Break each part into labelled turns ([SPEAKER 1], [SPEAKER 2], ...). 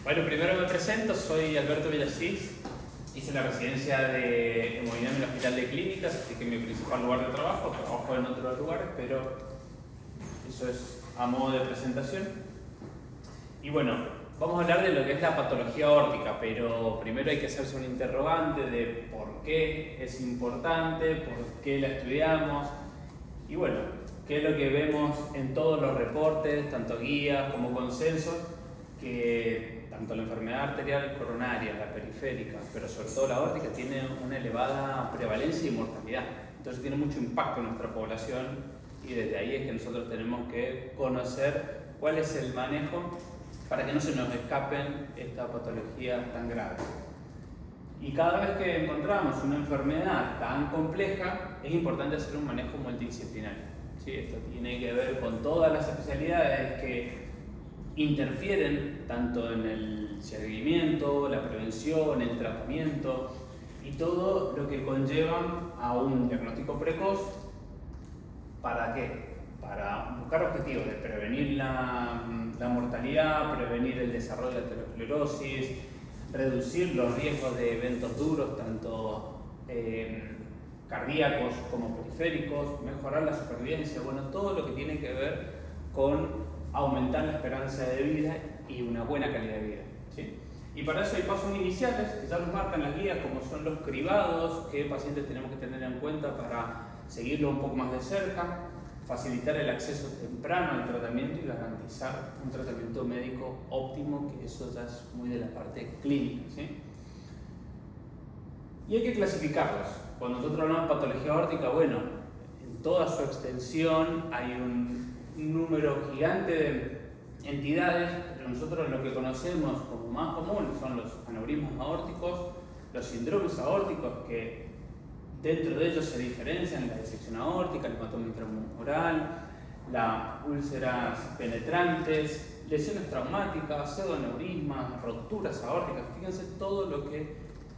[SPEAKER 1] Bueno, primero me presento, soy Alberto Villasís, hice la residencia de hemodinamia en el Hospital de Clínicas, así que es mi principal lugar de trabajo en otros lugares, pero eso es a modo de presentación. Y bueno, vamos a hablar de lo que es la patología aórtica, pero primero hay que hacerse un interrogante de por qué es importante, por qué la estudiamos, y bueno, qué es lo que vemos en todos los reportes, tanto guías como consensos, que tanto la enfermedad arterial coronaria, la periférica, pero sobre todo la aórtica, tiene una elevada prevalencia y mortalidad. Entonces tiene mucho impacto en nuestra población y desde ahí es que nosotros tenemos que conocer cuál es el manejo para que no se nos escapen esta patología tan grave. Y cada vez que encontramos una enfermedad tan compleja, es importante hacer un manejo multidisciplinario. ¿Sí? Esto tiene que ver con todas las especialidades que interfieren tanto en el seguimiento, la prevención, el tratamiento y todo lo que conlleva a un diagnóstico precoz. ¿Para qué? Para buscar objetivos de prevenir la mortalidad, prevenir el desarrollo de la aterosclerosis, reducir los riesgos de eventos duros, tanto cardíacos como periféricos, mejorar la supervivencia, bueno, todo lo que tiene que ver con aumentar la esperanza de vida y una buena calidad de vida. ¿Sí? Y para eso hay pasos iniciales que ya nos marcan las guías, como son los cribados, qué pacientes tenemos que tener en cuenta para seguirlo un poco más de cerca, facilitar el acceso temprano al tratamiento y garantizar un tratamiento médico óptimo, que eso ya es muy de la parte clínica. ¿Sí? Y hay que clasificarlos. Cuando nosotros hablamos de patología aórtica, bueno, en toda su extensión hay un número gigante de entidades, pero nosotros lo que conocemos como más común son los aneurismas aórticos, los síndromes aórticos, que dentro de ellos se diferencian la disección aórtica, el hematoma intramural, las úlceras penetrantes, lesiones traumáticas, pseudoaneurismas, rupturas aórticas. Fíjense todo lo que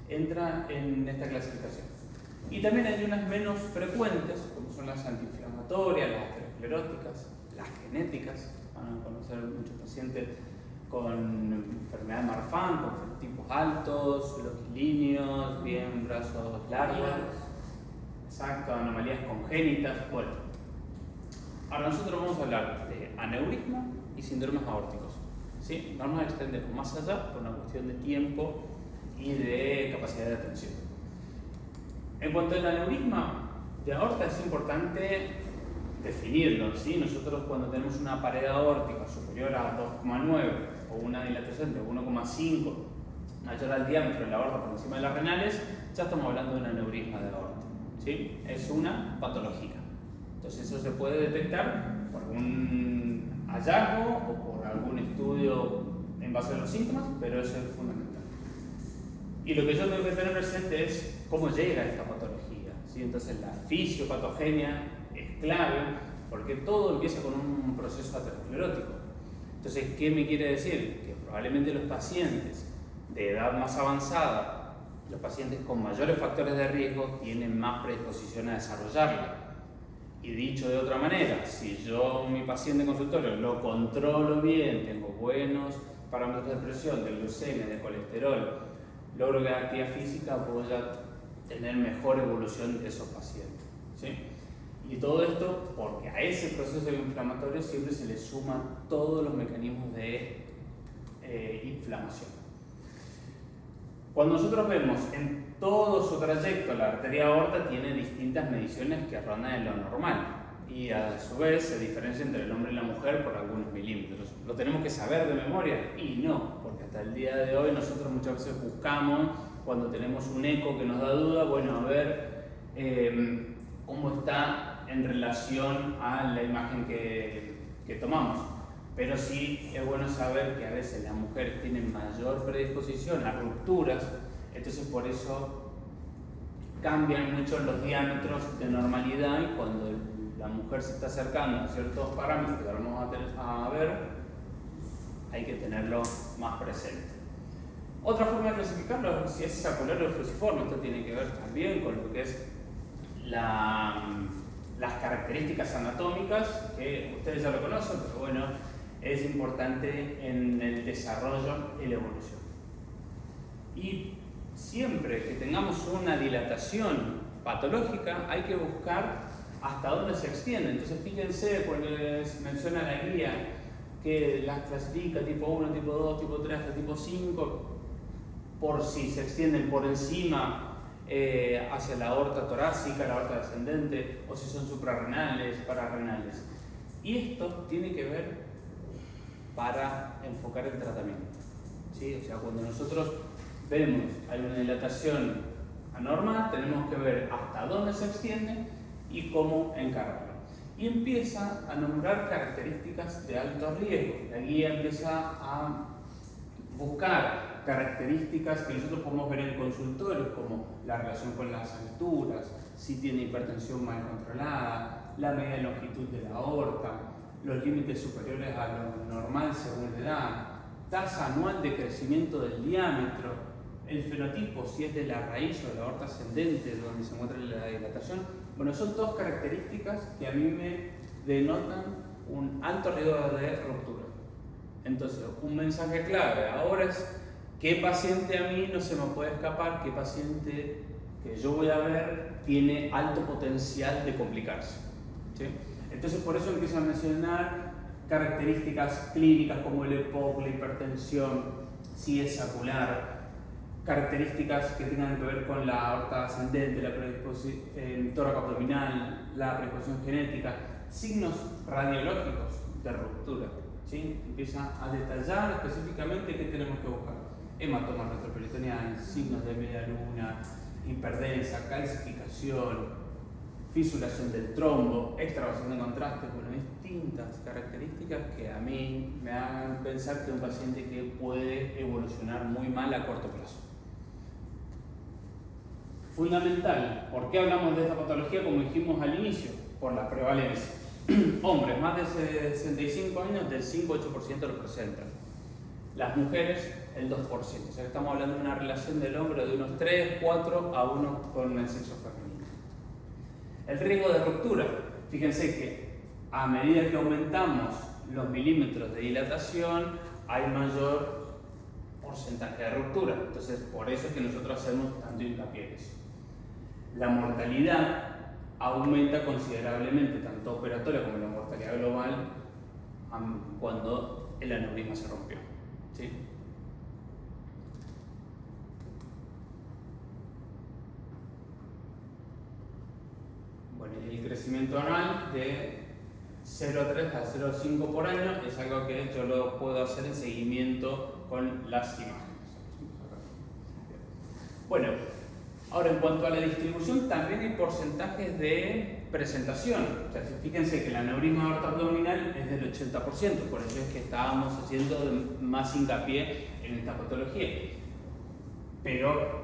[SPEAKER 1] entra en esta clasificación. Y también hay unas menos frecuentes, como son las antiinflamatorias, las ateroscleróticas, las genéticas. Van a conocer muchos pacientes con enfermedad de Marfan, con fenotipos altos, longilíneos, bien brazos largos, exacto, anomalías congénitas. Bueno, ahora nosotros vamos a hablar de aneurisma y síndromes aórticos. ¿Sí? Vamos a extender más allá por una cuestión de tiempo y de capacidad de atención. En cuanto al aneurisma de aorta, es importante definirlo. ¿Sí? Nosotros, cuando tenemos una pared aórtica superior a 2,9 o una dilatación de 1,5 mayor al diámetro de la aorta por encima de las renales, ya estamos hablando de un aneurisma de aorta. ¿Sí? Es una patología. Entonces, eso se puede detectar por algún hallazgo o por algún estudio en base a los síntomas, pero eso es fundamental. Y lo que yo tengo que tener presente es cómo llega esta patología. ¿Sí? Entonces, la fisiopatogenia es clave, porque todo empieza con un proceso aterosclerótico. Entonces, ¿qué me quiere decir? Que probablemente los pacientes de edad más avanzada, los pacientes con mayores factores de riesgo, tienen más predisposición a desarrollarla. Y dicho de otra manera, si yo mi paciente consultorio lo controlo bien, tengo buenos parámetros de presión, de glucemia, de colesterol, logro que la actividad física, puedo ya tener mejor evolución de esos pacientes. ¿Sí? Y todo esto porque a ese proceso inflamatorio siempre se le suman todos los mecanismos de inflamación. Cuando nosotros vemos en todo su trayecto la arteria aorta, tiene distintas mediciones que rondan en lo normal y a su vez se diferencia entre el hombre y la mujer por algunos milímetros. ¿Lo tenemos que saber de memoria? Y no, porque hasta el día de hoy nosotros muchas veces buscamos, cuando tenemos un eco que nos da duda, bueno, a ver cómo está en relación a la imagen que tomamos. Pero sí es bueno saber que a veces las mujeres tienen mayor predisposición a rupturas, entonces por eso cambian mucho los diámetros de normalidad, y cuando la mujer se está acercando a ciertos parámetros que ahora vamos a ver, hay que tenerlo más presente. Otra forma de clasificarlo es si es sacular o fusiforme. Esto tiene que ver también con lo que es las características anatómicas, que ustedes ya lo conocen, pero bueno, es importante en el desarrollo y la evolución. Y siempre que tengamos una dilatación patológica hay que buscar hasta dónde se extiende. Entonces fíjense, cuando les menciona la guía que las clasifica tipo 1, tipo 2, tipo 3 hasta tipo 5, por si se extienden por encima hacia la aorta torácica, la aorta descendente, o si son suprarrenales, pararrenales. Y esto tiene que ver para enfocar el tratamiento, ¿sí? O sea, cuando nosotros vemos hay una dilatación anormal, tenemos que ver hasta dónde se extiende y cómo encararlo. Y empieza a nombrar características de alto riesgo. La guía empieza a buscar características que nosotros podemos ver en consultorios, como la relación con las alturas, si tiene hipertensión mal controlada, la media longitud de la aorta, los límites superiores a lo normal según la edad, tasa anual de crecimiento del diámetro, el fenotipo, si es de la raíz o de la aorta ascendente, donde se encuentra la dilatación. Bueno, son dos características que a mí me denotan un alto riesgo de ruptura. Entonces, un mensaje clave ahora es qué paciente a mí no se me puede escapar, qué paciente que yo voy a ver tiene alto potencial de complicarse, ¿sí? Entonces, por eso empiezo a mencionar características clínicas como el EPOC, la hipertensión, si es sacular, características que tengan que ver con la aorta ascendente, la predisposición tóraco abdominal, la predisposición genética, signos radiológicos de ruptura, ¿sí? Empieza a detallar específicamente qué tenemos que buscar: hematoma retroperitoneal, signos de media luna, hiperdensa, calcificación, fisuración del trombo, extravasación de contraste. Bueno, distintas características que a mí me hagan pensar que un paciente que puede evolucionar muy mal a corto plazo. Fundamental, ¿por qué hablamos de esta patología? Como dijimos al inicio, por la prevalencia. Hombres más de 65 años, del 5-8% lo presentan. Las mujeres, el 2%. O sea que estamos hablando de una relación del hombre de unos 3, 4 a 1 con el sexo femenino. El riesgo de ruptura. Fíjense que a medida que aumentamos los milímetros de dilatación, hay mayor porcentaje de ruptura. Entonces, por eso es que nosotros hacemos tanto hincapié en eso. La mortalidad aumenta considerablemente, tanto operatoria como la mortalidad global, cuando el aneurisma se rompió, ¿sí? Bueno, y el crecimiento anual de 0,3 a 0,5 por año es algo que yo lo puedo hacer en seguimiento con las imágenes. Bueno, ahora en cuanto a la distribución, también hay porcentajes de presentación. O sea, fíjense que el aneurisma aorta abdominal es del 80%, por eso es que estábamos haciendo más hincapié en esta patología. Pero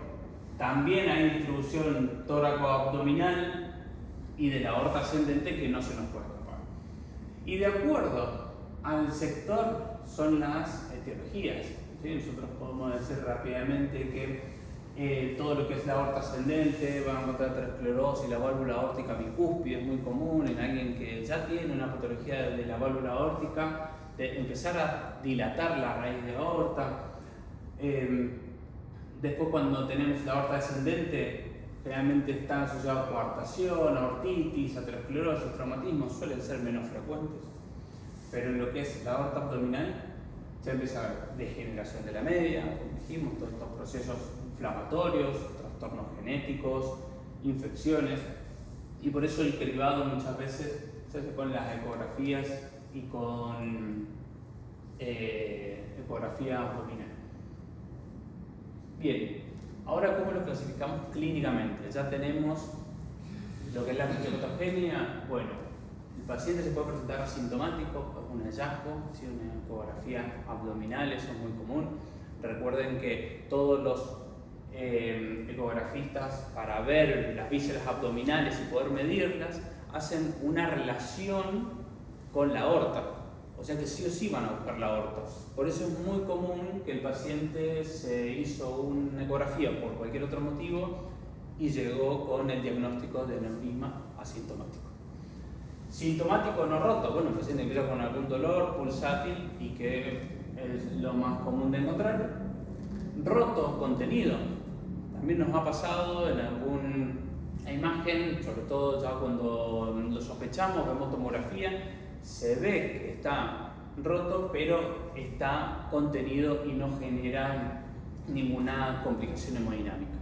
[SPEAKER 1] también hay distribución tóraco-abdominal y de la aorta ascendente que no se nos puede escapar. Y de acuerdo al sector son las etiologías, ¿sí? Nosotros podemos decir rápidamente que todo lo que es la aorta ascendente va a encontrar aterosclerosis, la válvula aórtica bicúspide es muy común en alguien que ya tiene una patología de la válvula aórtica, de empezar a dilatar la raíz de aorta. Después, cuando tenemos la aorta descendente, generalmente está asociado a coartación, aortitis, aterosclerosis, traumatismos, suelen ser menos frecuentes. Pero en lo que es la aorta abdominal, ya empieza a haber degeneración de la media, como dijimos, todos estos procesos inflamatorios, trastornos genéticos, infecciones, y por eso el cribado muchas veces se hace con las ecografías y con ecografía abdominal. Bien, ahora ¿cómo lo clasificamos clínicamente? Ya tenemos lo que es la fisiopatogenia. Bueno, el paciente se puede presentar asintomático, un hallazgo, ¿sí? Una ecografía abdominal, eso es muy común. Recuerden que todos los ecografistas, para ver las vísceras abdominales y poder medirlas, hacen una relación con la aorta, o sea que sí o sí van a buscar la aorta. Por eso es muy común que el paciente se hizo una ecografía por cualquier otro motivo y llegó con el diagnóstico de aneurisma asintomático. Sintomático no roto, bueno, el paciente empieza con algún dolor pulsátil y que es lo más común de encontrar. Roto, contenido. También nos ha pasado en alguna imagen, sobre todo ya cuando lo sospechamos, vemos tomografía, se ve que está roto, pero está contenido y no genera ninguna complicación hemodinámica.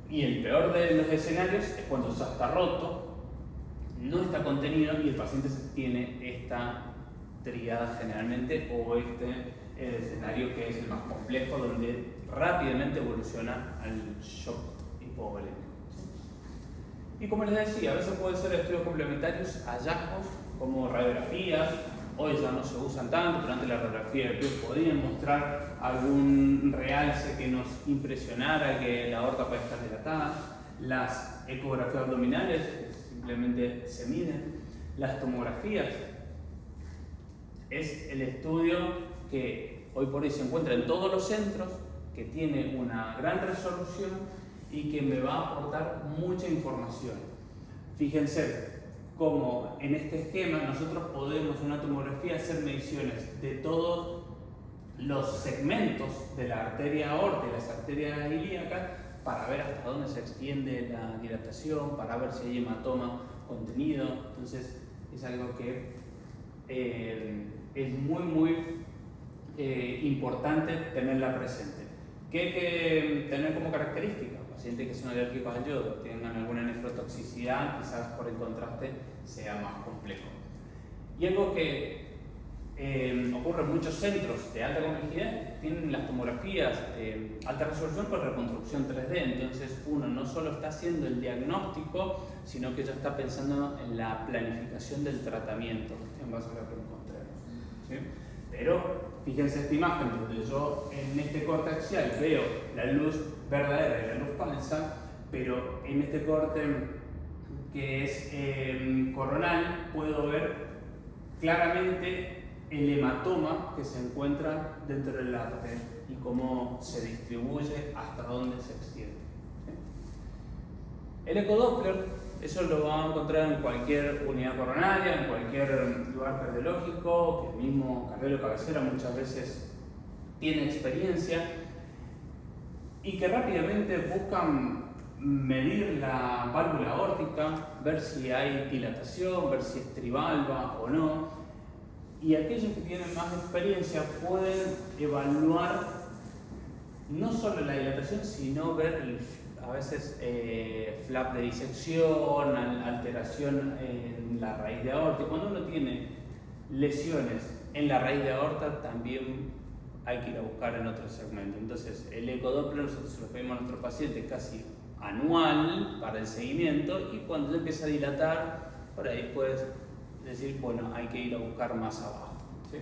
[SPEAKER 1] Y el peor de los escenarios es cuando ya está roto, no está contenido y el paciente tiene esta triada generalmente o el escenario que es el más complejo, donde rápidamente evoluciona al shock hipovolémico. Y como les decía, a veces pueden ser estudios complementarios, hallazgos como radiografías. Hoy ya no se usan tanto, pero antes la radiografía de PIUS podía mostrar algún realce que nos impresionara que la aorta puede estar dilatada. Las ecografías abdominales, que simplemente se miden. Las tomografías. Es el estudio que hoy por hoy se encuentra en todos los centros, que tiene una gran resolución y que me va a aportar mucha información. Fíjense cómo en este esquema nosotros podemos en una tomografía hacer mediciones de todos los segmentos de la arteria aorta y las arterias ilíacas para ver hasta dónde se extiende la dilatación, para ver si hay hematoma contenido. Entonces es algo que es muy importante tenerla presente. ¿Qué hay que tener como característica? Pacientes que son alérgicos al yodo, tengan alguna nefrotoxicidad, quizás por el contraste sea más complejo. Y algo que ocurre en muchos centros de alta complejidad, tienen las tomografías de alta resolución con reconstrucción 3D, entonces uno no solo está haciendo el diagnóstico, sino que ya está pensando en la planificación del tratamiento en base a lo que encontremos, ¿sí? Pero fíjense esta imagen donde yo en este corte axial veo la luz verdadera y la luz falsa, pero en este corte que es coronal puedo ver claramente el hematoma que se encuentra dentro del arte y cómo se distribuye hasta dónde se extiende. El ecodoppler, eso lo van a encontrar en cualquier unidad coronaria, en cualquier lugar cardiológico, que el mismo cardiólogo cabecera muchas veces tiene experiencia y que rápidamente buscan medir la válvula aórtica, ver si hay dilatación, ver si es trivalva o no. Y aquellos que tienen más experiencia pueden evaluar no solo la dilatación, sino ver a veces flap de disección, alteración en la raíz de aorta. Y cuando uno tiene lesiones en la raíz de aorta, también hay que ir a buscar en otro segmento. Entonces, el ecodoppler nosotros se lo pedimos a nuestros pacientes casi anual para el seguimiento, y cuando ya empieza a dilatar, por ahí puedes decir, bueno, hay que ir a buscar más abajo, ¿sí?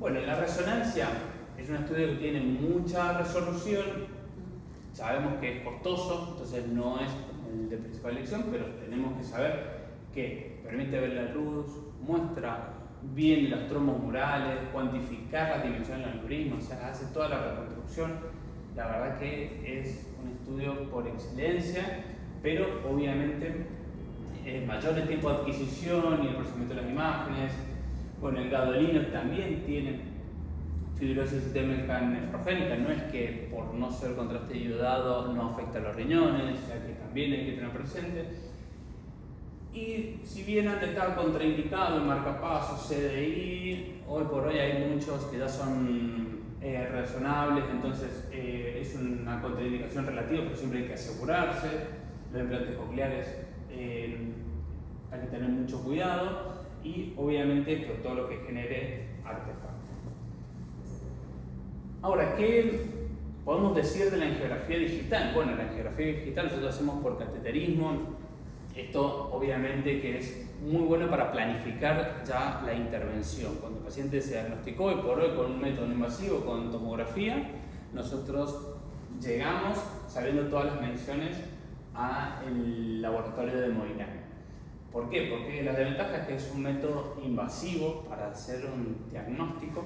[SPEAKER 1] Bueno, la resonancia es un estudio que tiene mucha resolución, sabemos que es costoso, entonces no es el de principal elección, pero tenemos que saber que permite ver la luz, muestra bien los tromos murales, cuantificar las dimensiones del aneurisma, o sea, hace toda la reconstrucción. La verdad que es un estudio por excelencia, pero obviamente mayor el tiempo de adquisición y el procesamiento de las imágenes. Bueno, el gadolino también tiene fibrosis sistémica nefrogénica, no es que por no ser contraste iodado no afecta a los riñones, ya que también hay que tener presente. Y si bien antes estaba contraindicado el marcapasos, CDI, hoy por hoy hay muchos que ya son razonables, entonces es una contraindicación relativa, pero siempre hay que asegurarse. Los implantes cocleares hay que tener mucho cuidado y obviamente con todo lo que genere artefactos. Ahora, ¿qué podemos decir de la angiografía digital? Bueno, la angiografía digital nosotros hacemos por cateterismo. Esto obviamente que es muy bueno para planificar ya la intervención. Cuando el paciente se diagnosticó y por hoy con un método no invasivo, con tomografía, nosotros llegamos sabiendo todas las mediciones al laboratorio de hemodinamia. ¿Por qué? Porque la desventaja es que es un método invasivo para hacer un diagnóstico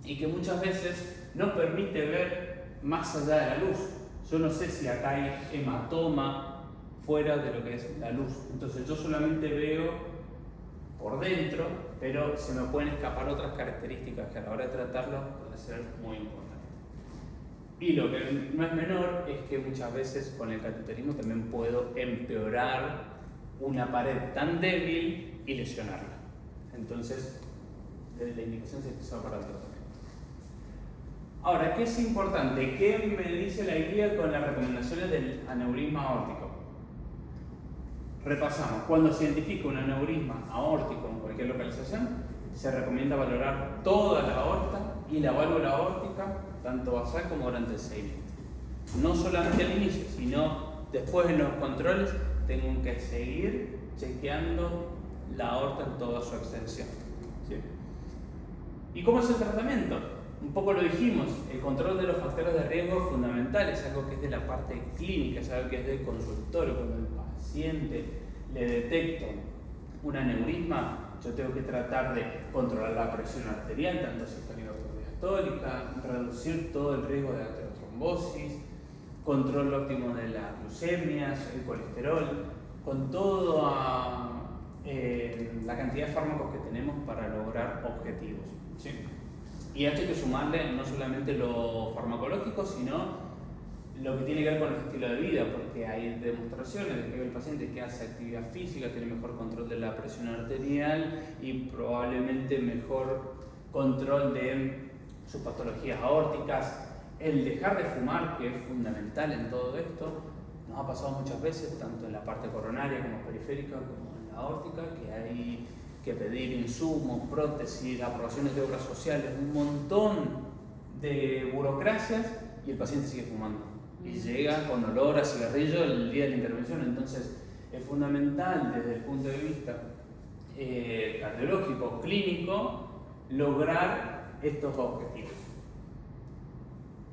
[SPEAKER 1] y que muchas veces no permite ver más allá de la luz. yo no sé si acá hay hematoma fuera de lo que es la luz. Entonces yo solamente veo por dentro, pero se me pueden escapar otras características que a la hora de tratarlo puede ser muy importante. Y lo que no es menor es que muchas veces con el cateterismo también puedo empeorar una pared tan débil y lesionarla. Entonces, la indicación se usa para el tratamiento. Ahora, ¿qué es importante? ¿Qué me dice la guía con las recomendaciones del aneurisma aórtico? Repasamos. Cuando se identifica un aneurisma aórtico en cualquier localización, se recomienda valorar toda la aorta y la válvula aórtica, tanto basal como durante el seguimiento. No solamente al inicio, sino después en los controles tengo que seguir chequeando la aorta en toda su extensión. ¿Sí? ¿Y cómo es el tratamiento? Un poco lo dijimos, el control de los factores de riesgo es fundamental, es algo que es de la parte clínica, es algo que es del consultorio. Cuando el paciente le detecto un aneurisma, yo tengo que tratar de controlar la presión arterial, tanto sistólica como diastólica, reducir todo el riesgo de arteriotrombosis, control óptimo de las glucemias, el colesterol, con toda la cantidad de fármacos que tenemos para lograr objetivos. ¿Sí? Y a esto hay que sumarle no solamente lo farmacológico, sino lo que tiene que ver con el estilo de vida, porque hay demostraciones de que el paciente que hace actividad física tiene mejor control de la presión arterial y probablemente mejor control de sus patologías aórticas. El dejar de fumar, que es fundamental en todo esto, nos ha pasado muchas veces, tanto en la parte coronaria como periférica, como en la aórtica, que hay que pedir insumos, prótesis, aprobaciones de obras sociales, un montón de burocracias y el paciente sigue fumando. Y llega con olor a cigarrillo el día de la intervención. Entonces es fundamental desde el punto de vista cardiológico, clínico, lograr estos objetivos.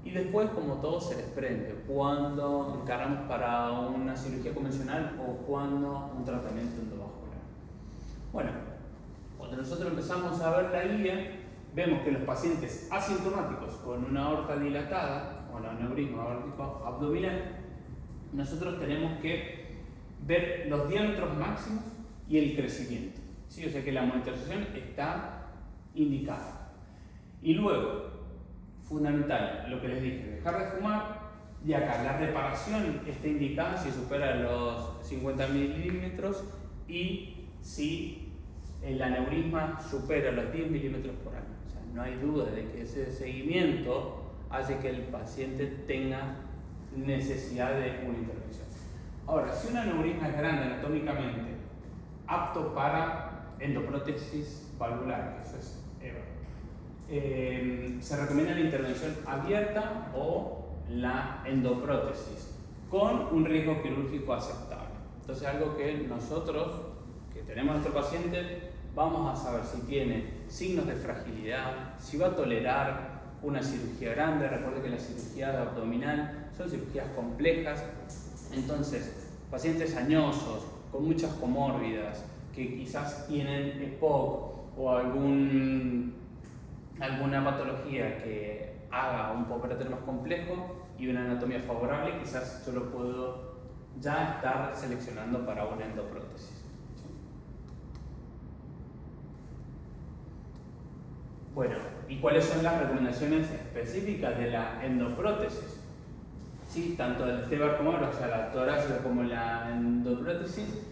[SPEAKER 1] Y después, como todo, se les prende cuando encaramos para una cirugía convencional o cuando un tratamiento endovascular. Bueno, cuando nosotros empezamos a ver la guía, vemos que los pacientes asintomáticos con una aorta dilatada o un aneurisma aórtico abdominal, nosotros tenemos que ver los diámetros máximos y el crecimiento. ¿Sí? O sea que la monitorización está indicada. Y luego, fundamental, lo que les dije, dejar de fumar, y acá la reparación está indicada si supera los 50 milímetros y si el aneurisma supera los 10 milímetros por año. O sea, no hay duda de que ese seguimiento hace que el paciente tenga necesidad de una intervención. Ahora, si un aneurisma es grande anatómicamente, apto para endoprótesis valvular, que eso es EVA, se recomienda la intervención abierta o la endoprótesis con un riesgo quirúrgico aceptable. Entonces, algo que nosotros, que tenemos a nuestro paciente, vamos a saber si tiene signos de fragilidad, si va a tolerar una cirugía grande. Recuerde que la cirugía abdominal son cirugías complejas. Entonces, pacientes añosos, con muchas comórbidas, que quizás tienen EPOC o alguna patología que haga un postoperatorio más complejo y una anatomía favorable, quizás yo lo puedo ya estar seleccionando para una endoprótesis. Bueno, ¿y cuáles son las recomendaciones específicas de la endoprótesis? Sí, tanto el TEVAR como o sea, la torácica como la endoprótesis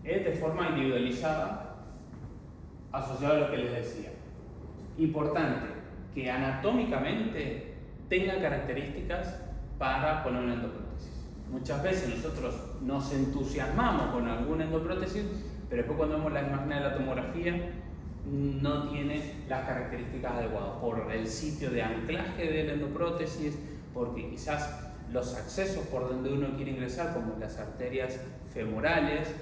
[SPEAKER 1] es de forma individualizada, asociado a lo que les decía. Importante, que anatómicamente tenga características para poner una endoprótesis. Muchas veces nosotros nos entusiasmamos con alguna endoprótesis, pero después cuando vemos la imagen de la tomografía no tiene las características adecuadas por el sitio de anclaje de la endoprótesis, porque quizás los accesos por donde uno quiere ingresar, como las arterias femorales,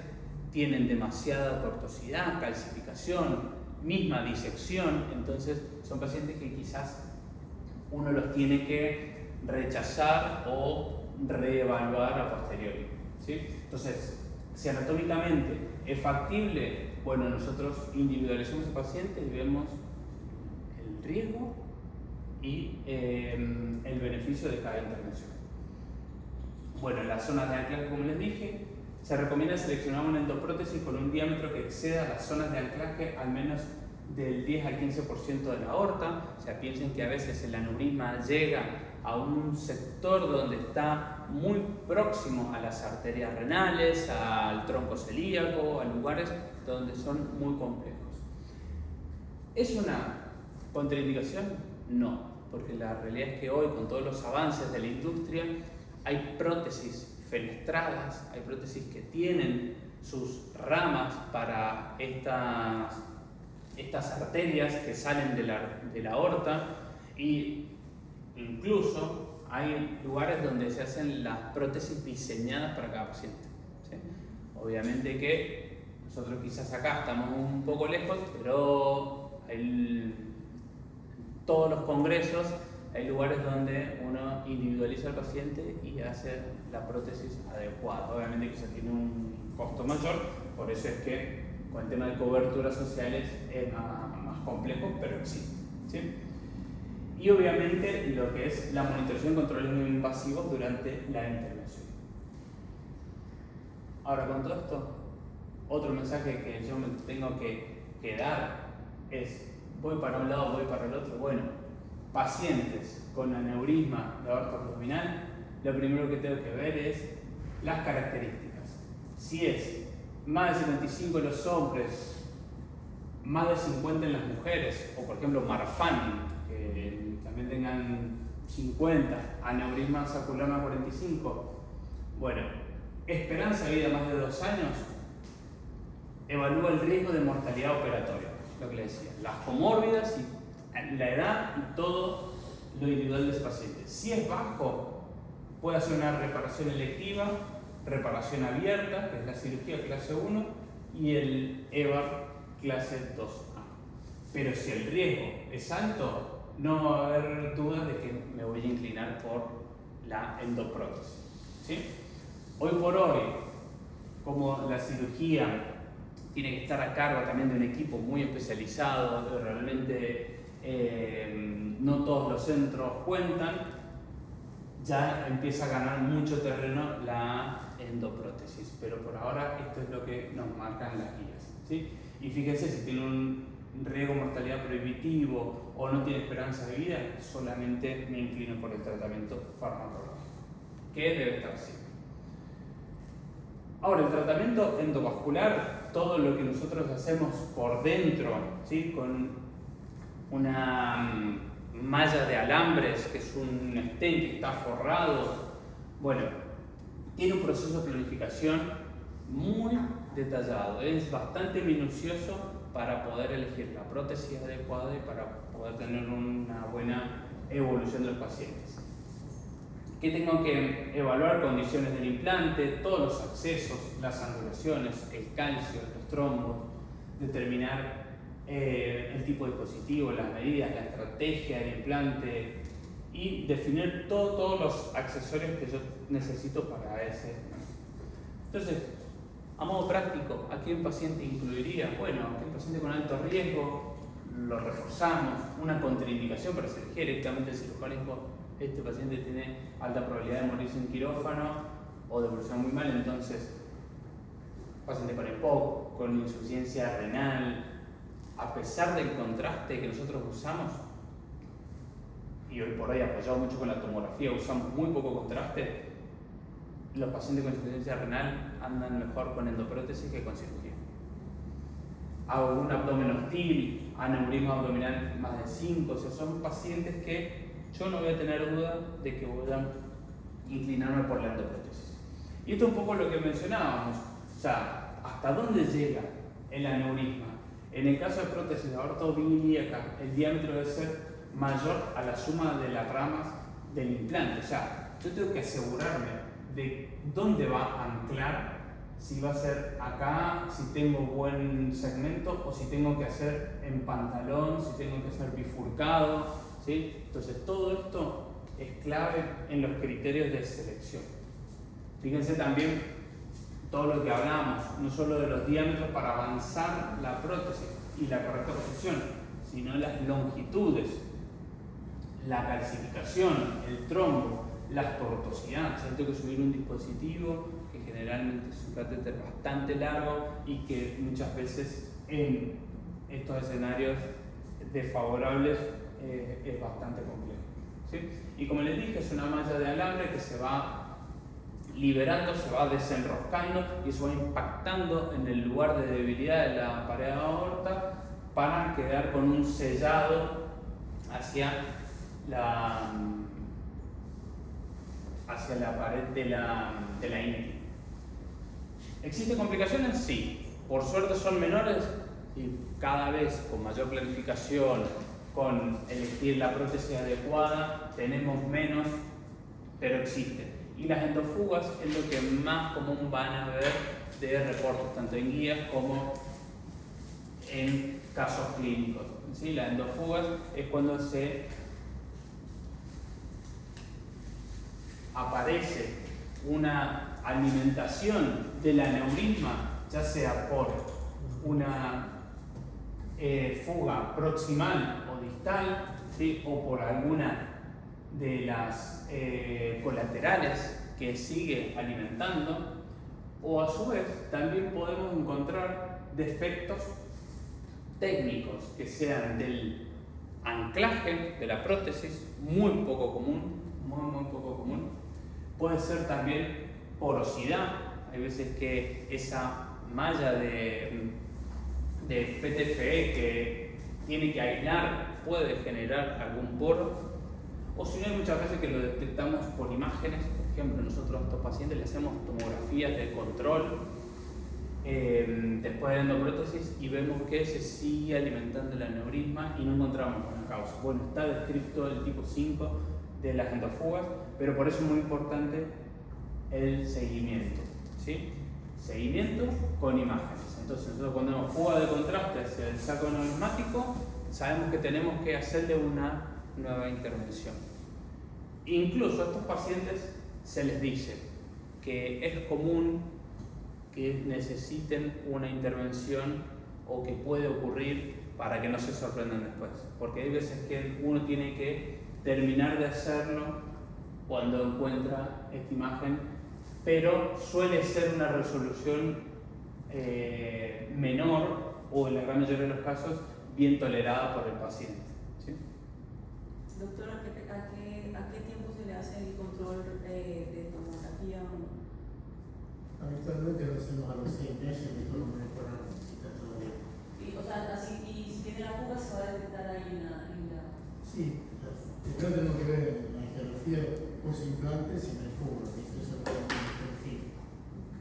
[SPEAKER 1] tienen demasiada tortuosidad, calcificación, misma disección. Entonces son pacientes que quizás uno los tiene que rechazar o reevaluar a posteriori. ¿Sí? Entonces, si anatómicamente es factible, bueno, nosotros individualizamos al paciente y vemos el riesgo y el beneficio de cada intervención. Bueno, en las zonas de anclaje, como les dije, se recomienda seleccionar una endoprótesis con un diámetro que exceda las zonas de anclaje al menos del 10 al 15% de la aorta. O sea, piensen que a veces el aneurisma llega a un sector donde está muy próximo a las arterias renales, al tronco celíaco, a lugares donde son muy complejos. ¿Es una contraindicación? No, porque la realidad es que hoy, con todos los avances de la industria, hay prótesis fenestradas, hay prótesis que tienen sus ramas para estas arterias que salen de la aorta, y incluso hay lugares donde se hacen las prótesis diseñadas para cada paciente, ¿sí? Obviamente que nosotros quizás acá estamos un poco lejos, pero en todos los congresos hay lugares donde uno individualiza al paciente y hace la prótesis adecuada. Obviamente que eso tiene un costo mayor, por eso es que con el tema de coberturas sociales es más complejo, pero existe, ¿sí? Y obviamente lo que es la monitorización de controles no invasivos durante la intervención. Ahora, con todo esto, otro mensaje que yo me tengo que dar es: voy para un lado, voy para el otro. Bueno, pacientes con aneurisma de aorta abdominal, lo primero que tengo que ver es las características. Si es más de 75 en los hombres, más de 50 en las mujeres, o por ejemplo Marfan, que también tengan 50, aneurisma sacroiliac más 45, bueno, esperanza de vida más de 2 años, evalúa el riesgo de mortalidad operatoria, lo que le decía, las comórbidas, y la edad y todo lo individual de ese paciente. Si es bajo, puede hacer una reparación electiva, reparación abierta, que es la cirugía clase 1, y el EVAR clase 2A. Pero si el riesgo es alto, no va a haber dudas de que me voy a inclinar por la endoprótesis, ¿sí? Hoy por hoy, como la cirugía tiene que estar a cargo también de un equipo muy especializado, realmente no todos los centros cuentan, ya empieza a ganar mucho terreno la endoprótesis, pero por ahora esto es lo que nos marcan las guías, ¿sí? Y fíjense, si tiene un riesgo de mortalidad prohibitivo o no tiene esperanza de vida, solamente me inclino por el tratamiento farmacológico, que debe estar siempre. Ahora, el tratamiento endovascular, todo lo que nosotros hacemos por dentro, ¿sí? Con una malla de alambres, que es un stent que está forrado, bueno, tiene un proceso de planificación muy detallado, es bastante minucioso para poder elegir la prótesis adecuada y para poder tener una buena evolución de los pacientes. ¿Qué tengo que evaluar? Condiciones del implante, todos los accesos, las angulaciones, el calcio, los trombos, determinar el tipo de dispositivo, las medidas, la estrategia del implante y definir todos los accesorios que yo necesito para ese. Entonces, a modo práctico, ¿a qué paciente incluiría? Bueno, aquel paciente con alto riesgo, lo reforzamos. Una contraindicación para cirugía, directamente el cirujano dijo: este paciente tiene alta probabilidad de morirse en quirófano o de evolucionar muy mal, entonces paciente con EPOC, con insuficiencia renal, a pesar del contraste que nosotros usamos, y hoy por hoy apoyado mucho con la tomografía, usamos muy poco contraste, los pacientes con insuficiencia renal andan mejor con endoprótesis que con cirugía. Hago un abdomen hostil, aneurisma abdominal más de 5, o sea, son pacientes que yo no voy a tener duda de que voy a inclinarme por la endoprótesis. Y esto es un poco lo que mencionábamos, o sea, ¿hasta dónde llega el aneurisma? En el caso de prótesis de aorta ilíaca, el diámetro debe ser mayor a la suma de las ramas del implante. O sea, yo tengo que asegurarme de dónde va a anclar, si va a ser acá, si tengo buen segmento, o si tengo que hacer en pantalón, si tengo que hacer bifurcado, ¿sí? Entonces, todo esto es clave en los criterios de selección. Fíjense también todo lo que hablamos, no solo de los diámetros para avanzar la prótesis y la correcta posición, sino las longitudes, la calcificación, el trombo, las tortuosidades. O sea, tengo que subir un dispositivo que generalmente es un catéter bastante largo y que muchas veces en estos escenarios desfavorables es bastante complejo, ¿sí? Y como les dije, es una malla de alambre que se va liberando, se va desenroscando y se va impactando en el lugar de debilidad de la pared de aorta para quedar con un sellado hacia la pared de la íntima. ¿Existen complicaciones? Sí. Por suerte son menores y cada vez con mayor planificación, con elegir la prótesis adecuada, tenemos menos, pero existen. Y las endofugas es lo que más común van a ver de reportes, tanto en guías como en casos clínicos. ¿Sí? Las endofugas es cuando se aparece una alimentación del aneurisma, ya sea por una fuga proximal o distal, ¿sí? O por alguna de las colaterales que sigue alimentando, o a su vez también podemos encontrar defectos técnicos que sean del anclaje de la prótesis, muy poco común, muy poco común. Puede ser también porosidad, hay veces que esa malla de PTFE que tiene que aislar puede generar algún poro, o si no, hay muchas veces que lo detectamos por imágenes. Por ejemplo, nosotros a estos pacientes le hacemos tomografías de control después de endoprótesis y vemos que se sigue alimentando el aneurisma y no encontramos una causa. Bueno, está descrito el tipo 5 de las endofugas, pero por eso es muy importante el seguimiento, ¿sí? Seguimiento con imágenes. Entonces, nosotros cuando tenemos fuga de contraste hacia el saco neumático, sabemos que tenemos que hacerle una nueva intervención. Incluso a estos pacientes se les dice que es común que necesiten una intervención o que puede ocurrir para que no se sorprendan después. Porque hay veces que uno tiene que terminar de hacerlo cuando encuentra esta imagen, pero suele ser una resolución menor o en la gran mayoría de los casos bien tolerada por el paciente. ¿Sí?
[SPEAKER 2] Doctor, ¿a qué tiempo se le hace el control de tomografía?
[SPEAKER 3] Habitualmente lo hacemos a los 6 meses y todo mejora está todo bien.
[SPEAKER 2] Y, o sea, así, y si tiene la fuga se va a detectar ahí en la...
[SPEAKER 3] Sí, primero tenemos que ver la angiografía post-implante si no hay fuga, ¿viste? Eso es el perfil.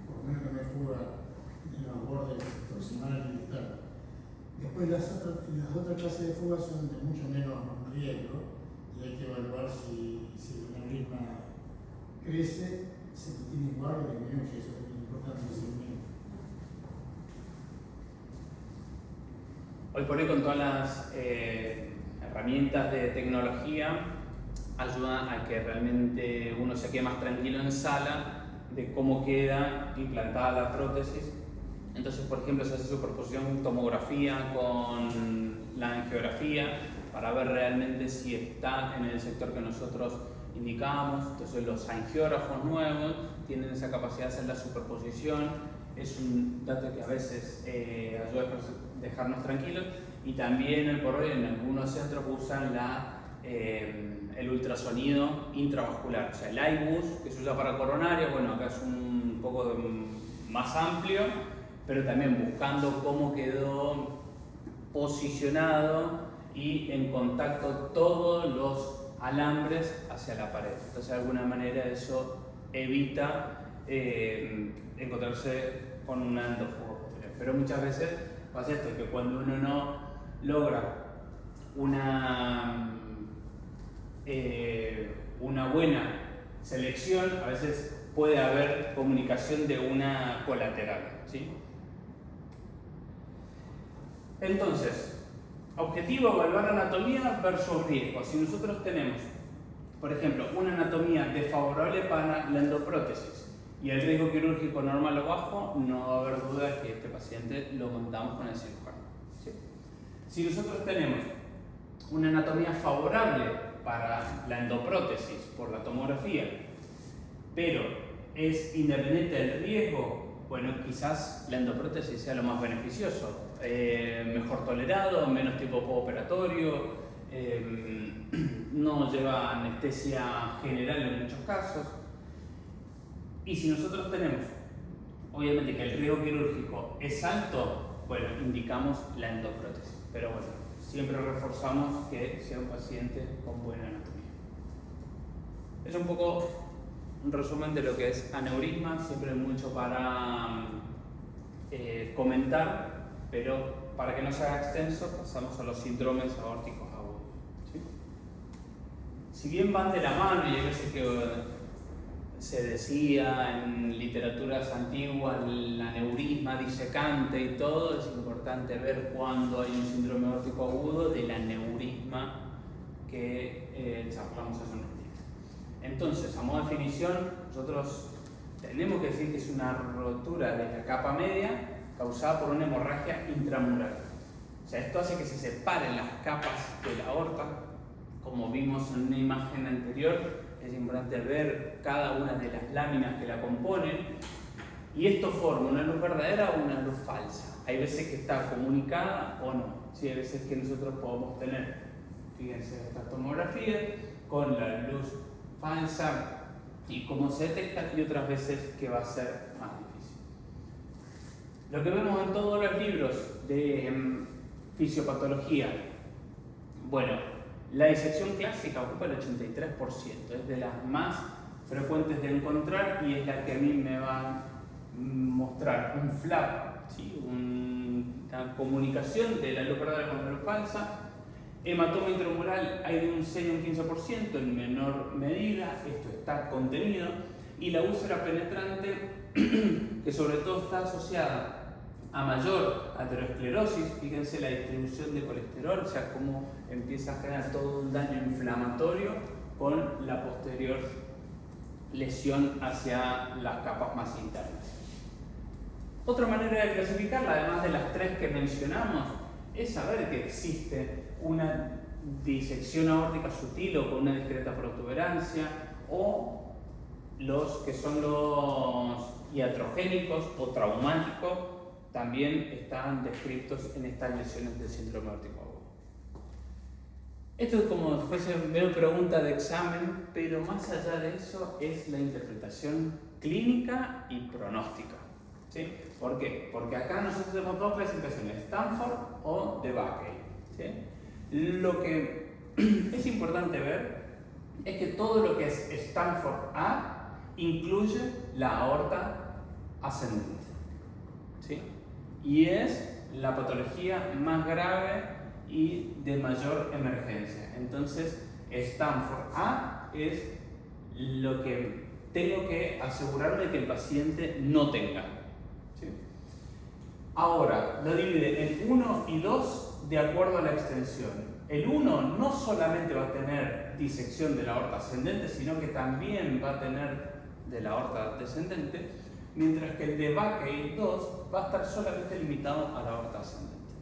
[SPEAKER 3] Por lo menos no hay fuga en los bordes proximales y distal. Después las otras clases de fugas son de mucho menos riesgo y hay que evaluar si el aneurisma crece, se mantiene igual o disminuye, eso es importante el seguimiento.
[SPEAKER 1] Hoy por hoy, con todas las herramientas de tecnología, ayuda a que realmente uno se quede más tranquilo en sala de cómo queda implantada la prótesis. Entonces, por ejemplo, se hace superposición tomografía con la angiografía para ver realmente si está en el sector que nosotros indicamos. Entonces, los angiógrafos nuevos tienen esa capacidad de hacer la superposición. Es un dato que a veces ayuda a dejarnos tranquilos. Y también hoy por hoy en algunos centros usan el ultrasonido intravascular, o sea, el IBUS, que se usa para coronaria. Bueno, acá es un poco más amplio, pero también buscando cómo quedó posicionado y en contacto todos los alambres hacia la pared. Entonces, de alguna manera eso evita encontrarse con una endofuga posterior. Pero muchas veces pasa esto, que cuando uno no logra una buena selección, a veces puede haber comunicación de una colateral, ¿sí? Entonces, objetivo: evaluar anatomía versus riesgo. Si nosotros tenemos, por ejemplo, una anatomía desfavorable para la endoprótesis y el riesgo quirúrgico normal o bajo, no va a haber duda de que este paciente lo contamos con el cirujano, ¿sí? Si nosotros tenemos una anatomía favorable para la endoprótesis por la tomografía, pero es independiente del riesgo, bueno, quizás la endoprótesis sea lo más beneficioso, mejor tolerado, menos tiempo postoperatorio, no lleva anestesia general en muchos casos. Y si nosotros tenemos, obviamente, que el riesgo quirúrgico es alto, bueno, indicamos la endoprótesis. Pero bueno, siempre reforzamos que sea un paciente con buena anatomía. Es un poco un resumen de lo que es aneurisma, siempre hay mucho para comentar, pero para que no sea extenso pasamos a los síndromes aórticos agudos. ¿Sí? Si bien van de la mano, y hay veces que se decía en literaturas antiguas el aneurisma disecante y todo, es importante ver cuándo hay un síndrome aórtico agudo del aneurisma que charlamos hace unos días. Entonces, a modo de definición, nosotros tenemos que decir que es una rotura de la capa media causada por una hemorragia intramural. O sea, esto hace que se separen las capas de la aorta, como vimos en una imagen anterior. Es importante ver cada una de las láminas que la componen, y esto forma una luz verdadera o una luz falsa. Hay veces que está comunicada o no. Sí, hay veces que nosotros podemos tener, fíjense, esta tomografía con la luz falsa y cómo se detecta, y otras veces que va a ser más difícil. Lo que vemos en todos los libros de fisiopatología, bueno, la disección clásica ocupa el 83%, es de las más frecuentes de encontrar y es la que a mí me va a mostrar un flap, ¿sí? Una comunicación de la luz verdadera con la luz falsa. Hematoma intramural hay de un 6 a un 15% en menor medida, esto está contenido, y la úlcera penetrante, que sobre todo está asociada a mayor aterosclerosis, fíjense la distribución de colesterol, o sea, cómo empieza a generar todo un daño inflamatorio con la posterior lesión hacia las capas más internas. Otra manera de clasificarla, además de las tres que mencionamos, es saber que existe una disección aórtica sutil o con una discreta protuberancia, o los que son los iatrogénicos o traumáticos, también están descritos en estas lesiones del síndrome aórtico agudo. Esto es como si fuese una pregunta de examen, pero más allá de eso es la interpretación clínica y pronóstica. ¿Sí? ¿Por qué? Porque acá nosotros tenemos dos clasificaciones, Stanford o de Backey. ¿Sí? Lo que es importante ver es que todo lo que es Stanford A incluye la aorta ascendente. ¿Sí? Y es la patología más grave y de mayor emergencia. Entonces, Stanford A es lo que tengo que asegurarme que el paciente no tenga. ¿Sí? Ahora, lo divide en 1 y 2 de acuerdo a la extensión. El 1 no solamente va a tener disección de la aorta ascendente, sino que también va a tener de la aorta descendente, mientras que el de Backey 2 va a estar solamente limitado a la aorta ascendente.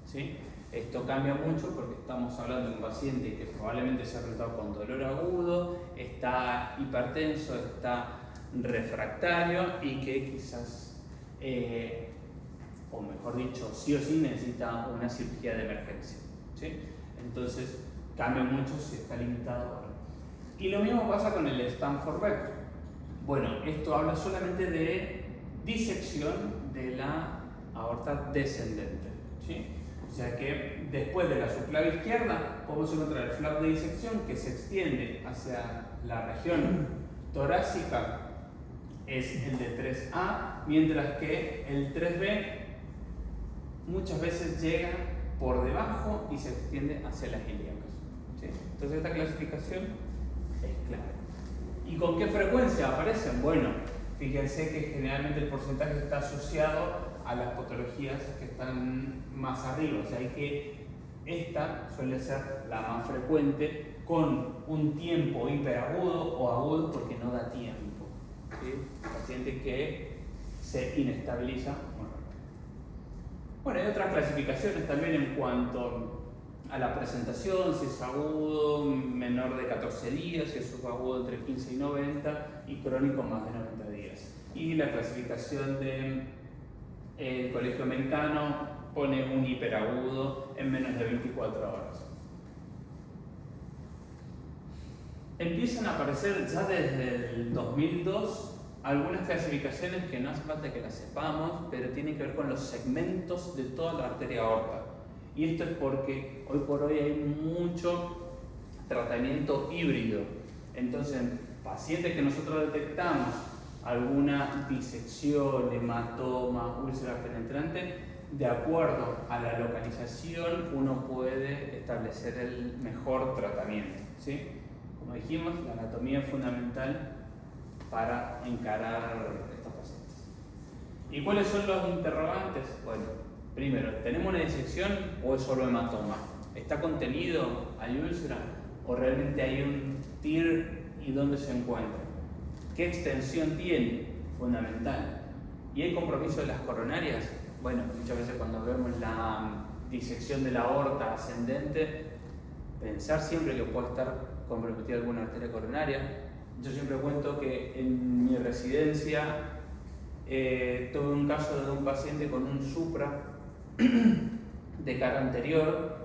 [SPEAKER 1] ¿Sí? Esto cambia mucho porque estamos hablando de un paciente que probablemente se ha presentado con dolor agudo, está hipertenso, está refractario y que quizás, o mejor dicho, sí o sí necesita una cirugía de emergencia. ¿Sí? Entonces cambia mucho si está limitado o no. Y lo mismo pasa con el Stanford B. Bueno, esto habla solamente de disección de la aorta descendente. ¿Sí? O sea que después de la subclave izquierda podemos encontrar el flap de disección que se extiende hacia la región torácica, es el de 3A, mientras que el 3B muchas veces llega por debajo y se extiende hacia las ilíacas. ¿Sí? Entonces esta clasificación es clara. ¿Y con qué frecuencia aparecen? Bueno, fíjense que generalmente el porcentaje está asociado a las patologías que están más arriba, o sea, que esta suele ser la más frecuente con un tiempo hiperagudo o agudo porque no da tiempo. ¿Sí? Paciente que se inestabiliza muy rápido. Bueno, hay otras clasificaciones también en cuanto a la presentación, si es agudo menor de 14 días, si es subagudo entre 15 y 90 y crónico más de 90 días. Y la clasificación del Colegio Americano pone un hiperagudo en menos de 24 horas. Empiezan a aparecer ya desde el 2002 algunas clasificaciones que no hace falta que las sepamos, pero tienen que ver con los segmentos de toda la arteria aorta. Y esto es porque hoy por hoy hay mucho tratamiento híbrido. Entonces, pacientes que nosotros detectamos alguna disección, hematoma, úlcera penetrante, de acuerdo a la localización uno puede establecer el mejor tratamiento, ¿sí? Como dijimos, la anatomía es fundamental para encarar estos pacientes. ¿Y cuáles son los interrogantes? Bueno, primero, ¿tenemos una disección o es solo hematoma? ¿Está contenido? ¿Hay úlcera? ¿O realmente hay un TIR y dónde se encuentra? ¿Qué extensión tiene? Fundamental. ¿Y hay compromiso de las coronarias? Bueno, muchas veces cuando vemos la disección de la aorta ascendente, pensar siempre que puede estar comprometida alguna arteria coronaria. Yo siempre cuento que en mi residencia tuve un caso de un paciente con un supra de cara anterior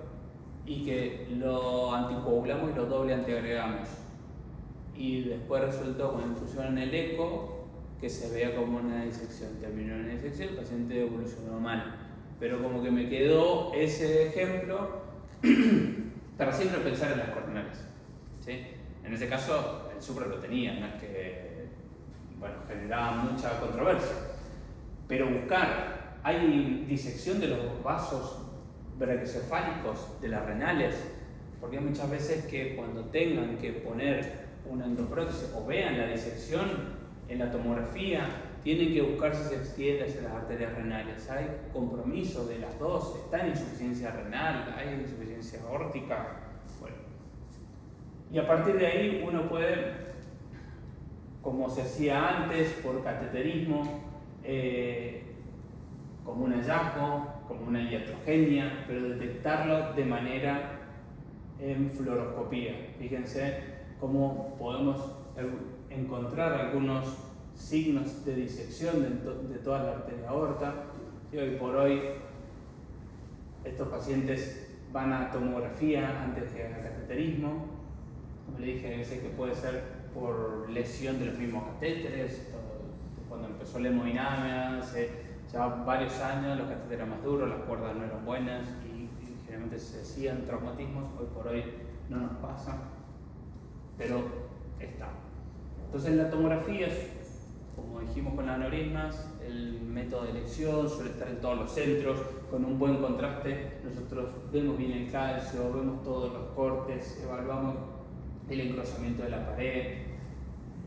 [SPEAKER 1] y que lo anticoagulamos y lo doble antiagregamos. Y después resultó con infusión en el eco que se veía como una disección. Terminó en una disección, el paciente evolucionó mal. Pero como que me quedó ese ejemplo para siempre pensar en las coronarias, ¿sí? En ese caso, el supra lo tenía, no es que generaba mucha controversia. Pero buscar, ¿hay disección de los vasos brachiocefálicos, de las renales? Porque hay muchas veces que cuando tengan que poner una endoprótesis o vean la disección en la tomografía, tienen que buscar si se extiende hacia las arterias renales. Hay compromiso de las dos, está en insuficiencia renal, hay insuficiencia aórtica. Bueno. Y a partir de ahí uno puede, como se hacía antes, por cateterismo, como un hallazgo, como una iatrogenia, pero detectarlo de manera en fluoroscopía. Fíjense cómo podemos encontrar algunos signos de disección de toda la arteria aorta. Y hoy por hoy estos pacientes van a tomografía antes que a cateterismo. Como le dije, a veces que puede ser por lesión de los mismos catéteres. Cuando empezó la hemodinamia, hace ya varios años, los catéteres eran más duros, las cuerdas no eran buenas y generalmente se hacían traumatismos. Hoy por hoy no nos pasa, pero está. Entonces la tomografía, como dijimos con las aneurismas, el método de elección suele estar en todos los centros, con un buen contraste. Nosotros vemos bien el calcio, vemos todos los cortes, evaluamos el engrosamiento de la pared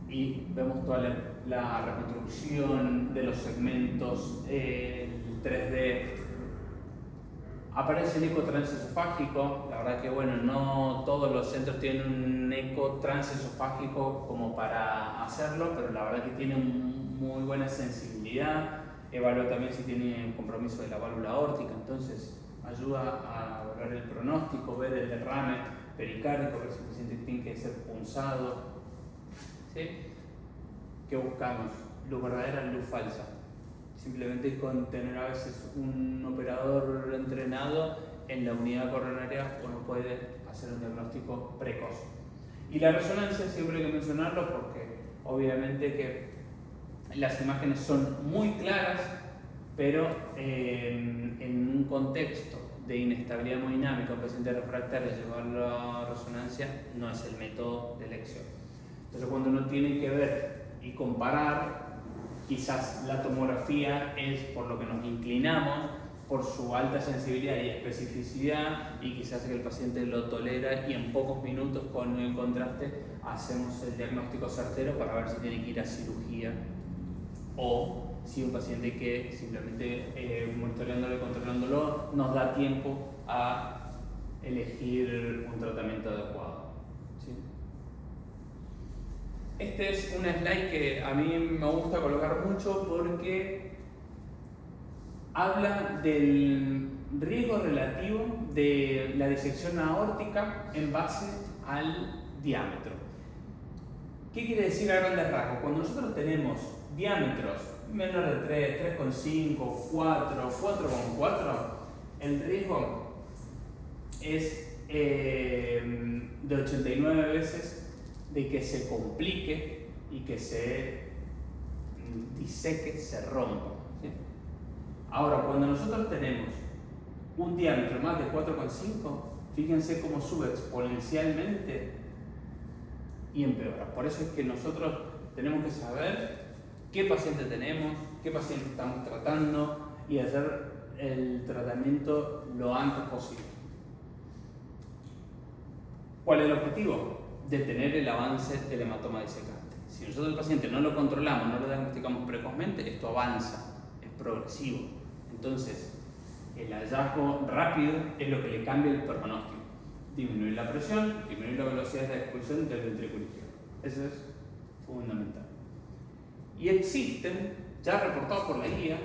[SPEAKER 1] y vemos toda la reconstrucción de los segmentos, el 3D. Aparece el eco transesofágico. La verdad que no todos los centros tienen un eco transesofágico como para hacerlo, pero la verdad que tiene muy buena sensibilidad. Evalúa también si tiene un compromiso de la válvula aórtica, entonces ayuda a evaluar el pronóstico, ver el derrame pericárdico, ver si el paciente tiene que ser punzado. ¿Sí? ¿Qué buscamos? Luz verdadera, luz falsa. Simplemente con tener a veces un operador entrenado en la unidad coronaria uno puede hacer un diagnóstico precoz. Y la resonancia siempre hay que mencionarlo porque obviamente que las imágenes son muy claras, pero en un contexto de inestabilidad hemodinámica, un paciente refractario, llevarlo a resonancia no es el método de elección. Entonces cuando uno tiene que ver y comparar, quizás la tomografía es por lo que nos inclinamos, por su alta sensibilidad y especificidad, y quizás que el paciente lo tolera y en pocos minutos con el contraste hacemos el diagnóstico certero para ver si tiene que ir a cirugía o si un paciente que simplemente monitoreándolo y controlándolo nos da tiempo a elegir un tratamiento adecuado. ¿Sí? Este es un slide que a mí me gusta colocar mucho porque habla del riesgo relativo de la disección aórtica en base al diámetro. ¿Qué quiere decir a grandes rasgos? Cuando nosotros tenemos diámetros menor de 3, 3,5, 4, 4,4, el riesgo es de 89 veces de que se complique y que se diseque, se rompa. ¿Sí? Ahora, cuando nosotros tenemos un diámetro más de 4,5, fíjense cómo sube exponencialmente y empeora. Por eso es que nosotros tenemos que saber qué paciente tenemos, qué paciente estamos tratando y hacer el tratamiento lo antes posible. ¿Cuál es el objetivo? Detener el avance del hematoma disecante. Si nosotros al paciente no lo controlamos, no lo diagnosticamos precozmente, esto avanza, es progresivo. Entonces, el hallazgo rápido es lo que le cambia el pronóstico. Disminuir la presión, disminuir la velocidad de expulsión del ventrículo izquierdo. Eso es fundamental. Y existen, ya reportados por la guía,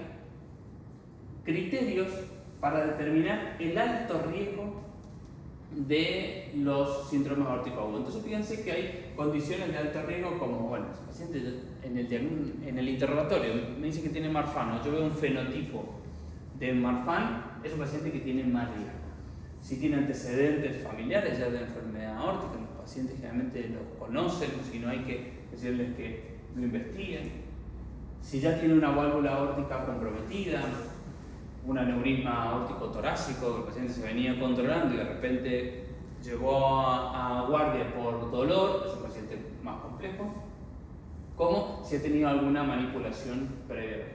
[SPEAKER 1] criterios para determinar el alto riesgo de los síndromes aórticos agudos. Entonces fíjense que hay condiciones de alto riesgo como, bueno, el paciente en el interrogatorio me dice que tiene Marfan, yo veo un fenotipo de Marfan, es un paciente que tiene más riesgo. Si tiene antecedentes familiares ya de enfermedad aórtica, los pacientes generalmente los conocen, si no hay que decirles que lo investiguen. Si ya tiene una válvula aórtica comprometida, un aneurisma aórtico torácico, el paciente se venía controlando y de repente llegó a guardia por dolor, es un paciente más complejo, como si ha tenido alguna manipulación previa.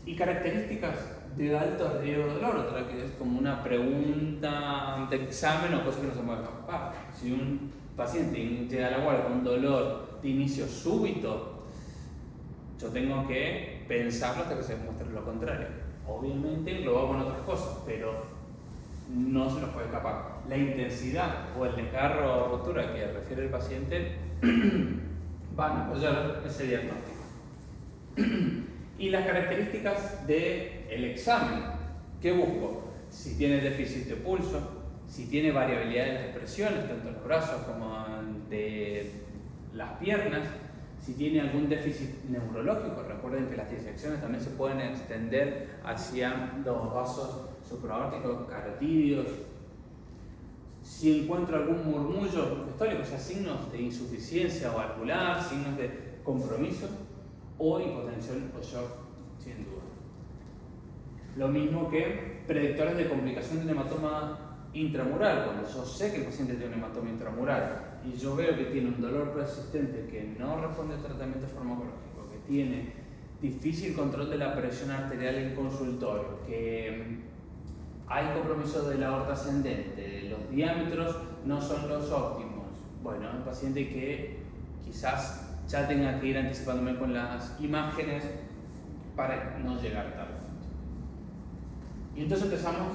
[SPEAKER 1] Y características de alto riesgo de dolor, otra que es como una pregunta de examen o cosa que no se puede escapar. Si un paciente llega a la guardia con un dolor de inicio súbito, yo tengo que pensarlo hasta que se demuestre lo contrario. Obviamente lo hago con otras cosas, pero no se nos puede escapar. La intensidad o el desgarro o rotura que refiere el paciente van a apoyar ese diagnóstico. Y las características del examen. ¿Qué busco? Si tiene déficit de pulso, si tiene variabilidad de las expresiones, tanto en los brazos como de las piernas, si tiene algún déficit neurológico. Recuerden que las disecciones también se pueden extender hacia los vasos supraórticos, carotídeos. Si encuentro algún murmullo histórico, o sea, signos de insuficiencia valvular, signos de compromiso o hipotensión o shock, sin duda. Lo mismo que predictores de complicación del hematoma intramural. Cuando yo sé que el paciente tiene un hematoma intramural y yo veo que tiene un dolor persistente que no responde al tratamiento farmacológico, que tiene difícil control de la presión arterial en consultorio, que hay compromiso de la aorta ascendente, los diámetros no son los óptimos, bueno, un paciente que quizás ya tenga que ir anticipándome con las imágenes para no llegar tarde. Y entonces empezamos,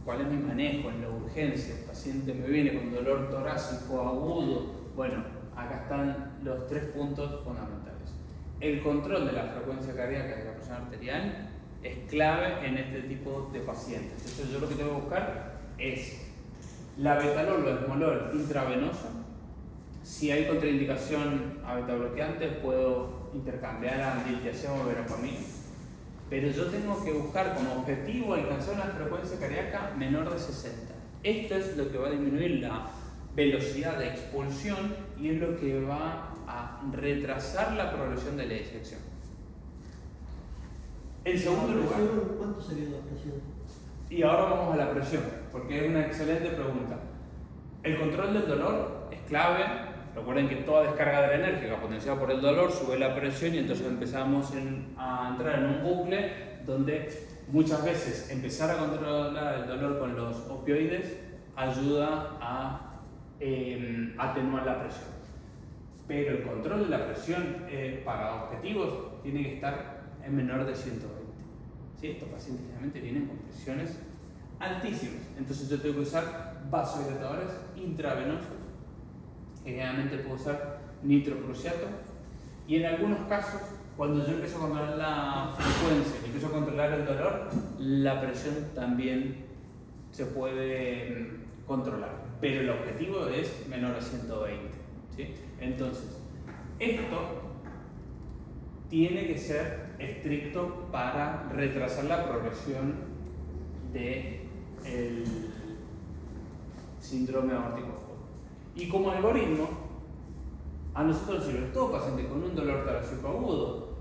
[SPEAKER 1] ¿cuál es mi manejo en la urgencia? El paciente me viene con dolor torácico agudo. Bueno, acá están los 3 puntos fundamentales. El control de la frecuencia cardíaca de la presión arterial es clave en este tipo de pacientes. Entonces yo lo que tengo que buscar es la betalol o esmolol intravenoso. Si hay contraindicación a beta bloqueantes, puedo intercambiar a diltiazem o verapamil. Pero yo tengo que buscar como objetivo alcanzar una frecuencia cardíaca menor de 60. Esto es lo que va a disminuir la velocidad de expulsión y es lo que va a retrasar la progresión de la disección. En segundo lugar,
[SPEAKER 4] ¿cuánto sería la presión?
[SPEAKER 1] Y ahora vamos a la presión, porque es una excelente pregunta. El control del dolor es clave. Recuerden que toda descarga adrenérgica potenciada por el dolor sube la presión y entonces empezamos a entrar en un bucle donde muchas veces empezar a controlar el dolor con los opioides ayuda a atenuar la presión. Pero el control de la presión para objetivos tiene que estar en menor de 120. ¿Sí? Estos pacientes generalmente vienen con presiones altísimas. Entonces yo tengo que usar vasodilatadores intravenosos. Generalmente puedo usar nitroprusiato. Y en algunos casos, cuando yo empiezo a controlar la frecuencia y empiezo a controlar el dolor, la presión también se puede controlar, pero el objetivo es menor a 120. ¿Sí? Entonces, esto tiene que ser estricto para retrasar la progresión del síndrome aórtico. Y como algoritmo, a nosotros nos sirve todo paciente con un dolor torácico agudo,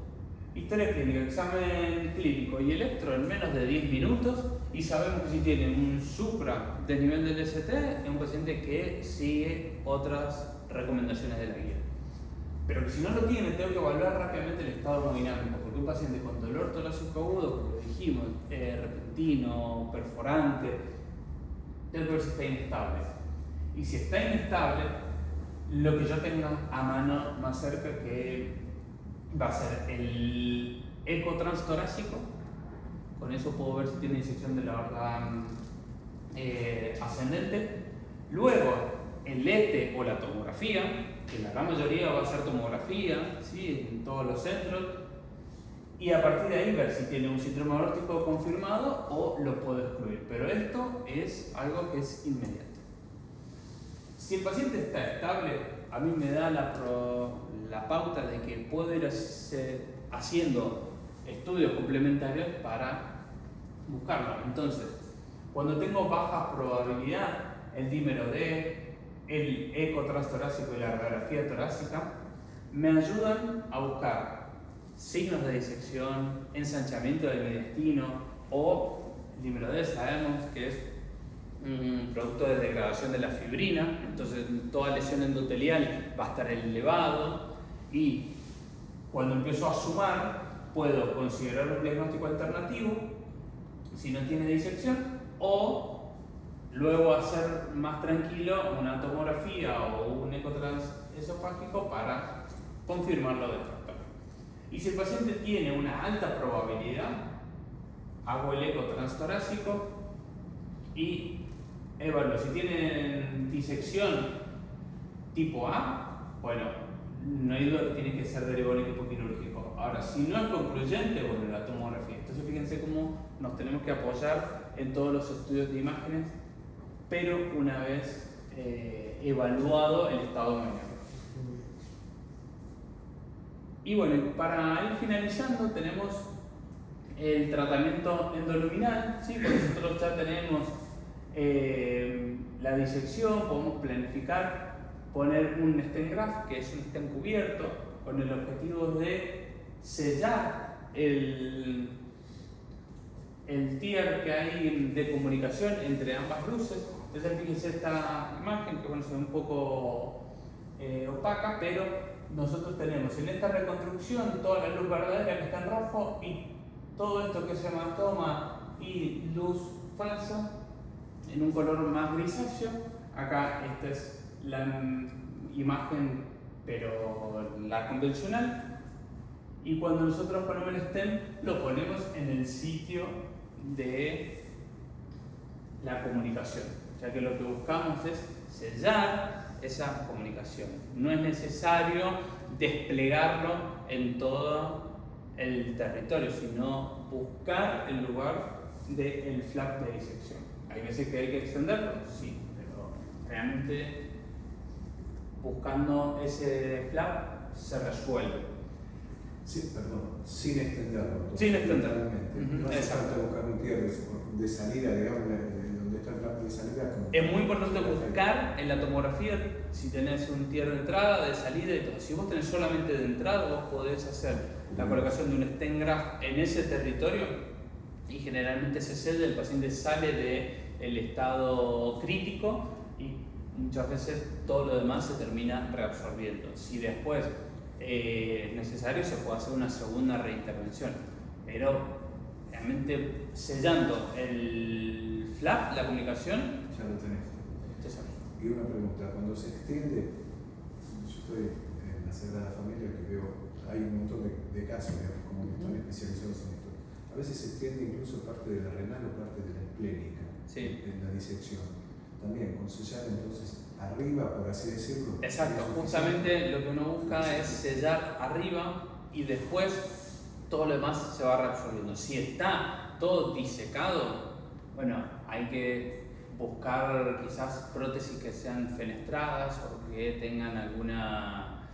[SPEAKER 1] historia clínica, examen clínico y electro en menos de 10 minutos, y sabemos que si tiene un supra de nivel del ST es un paciente que sigue otras recomendaciones de la guía. Pero que si no lo tiene, tengo que evaluar rápidamente el estado hemodinámico, porque un paciente con dolor torácico agudo, como lo dijimos, repentino, perforante, tengo que ver si está inestable. Y si está inestable, lo que yo tenga a mano más cerca que va a ser el eco transtorácico. Con eso puedo ver si tiene disección de la aorta ascendente. Luego, el ETE o la tomografía, que la gran mayoría va a ser tomografía, ¿sí? En todos los centros. Y a partir de ahí ver si tiene un síndrome aórtico confirmado o lo puedo excluir. Pero esto es algo que es inmediato. Si el paciente está estable, a mí me da la pauta de que puedo ir haciendo estudios complementarios para buscarlo. Entonces, cuando tengo baja probabilidad, el dímero D, el eco transtorácico y la radiografía torácica me ayudan a buscar signos de disección, ensanchamiento del mediastino o el dímero D sabemos que es un producto de degradación de la fibrina, entonces toda lesión endotelial va a estar elevado, y cuando empiezo a sumar puedo considerar un diagnóstico alternativo si no tiene disección, o luego hacer más tranquilo una tomografía o un ecotransesofágico para confirmarlo de factor. Y si el paciente tiene una alta probabilidad, hago el eco transtorácico y evalúo. Si tienen disección tipo A, bueno, no hay duda que tiene que ser derivado en equipo quirúrgico. Ahora, si no es concluyente, bueno, la tomografía. Entonces, fíjense cómo nos tenemos que apoyar en todos los estudios de imágenes, pero una vez evaluado el estado hemodinámico. Y bueno, para ir finalizando, tenemos el tratamiento endoluminal, ¿sí? Porque nosotros ya tenemos la disección, podemos planificar, poner un stent graft, que es un stent cubierto, con el objetivo de sellar el tier que hay de comunicación entre ambas luces. Entonces fíjense esta imagen que bueno, se ve un poco opaca, pero nosotros tenemos en esta reconstrucción toda la luz verdadera que está en rojo y todo esto que es hematoma y luz falsa en un color más grisáceo. Acá esta es la imagen, pero la convencional. Y cuando nosotros ponemos el stent, lo ponemos en el sitio de la comunicación. O sea que lo que buscamos es sellar esa comunicación. No es necesario desplegarlo en todo el territorio, sino buscar el lugar del flap de disección. Hay veces que hay que extenderlo, sí, pero realmente buscando ese flap se resuelve.
[SPEAKER 4] Sí, perdón, sin extenderlo.
[SPEAKER 1] Sin extenderlo.
[SPEAKER 4] No hace falta buscar un tier de salida, digamos, donde está el flap de salida.
[SPEAKER 1] Es muy importante buscar en la tomografía si tenés un tier de entrada, de salida y todo. Si vos tenés solamente de entrada, vos podés hacer la colocación de un stent graft en ese territorio y generalmente se sella, el paciente sale del estado crítico y muchas veces todo lo demás se termina reabsorbiendo. Si después es necesario, se puede hacer una segunda reintervención, pero realmente sellando el flap, la comunicación,
[SPEAKER 4] ya lo tenés. Y una pregunta, cuando se extiende, yo estoy en la Sagrada Familia que veo, hay un montón de casos, digamos, como que están especializados en esto. A veces se extiende incluso parte de la renal o parte de la esplénica,
[SPEAKER 1] sí,
[SPEAKER 4] en la disección. También con sellar entonces arriba, por así decirlo.
[SPEAKER 1] Exacto, justamente lo que uno busca es sellar arriba y después todo lo demás se va reabsorbiendo. Si está todo disecado, bueno, hay que buscar quizás prótesis que sean fenestradas o que tengan alguna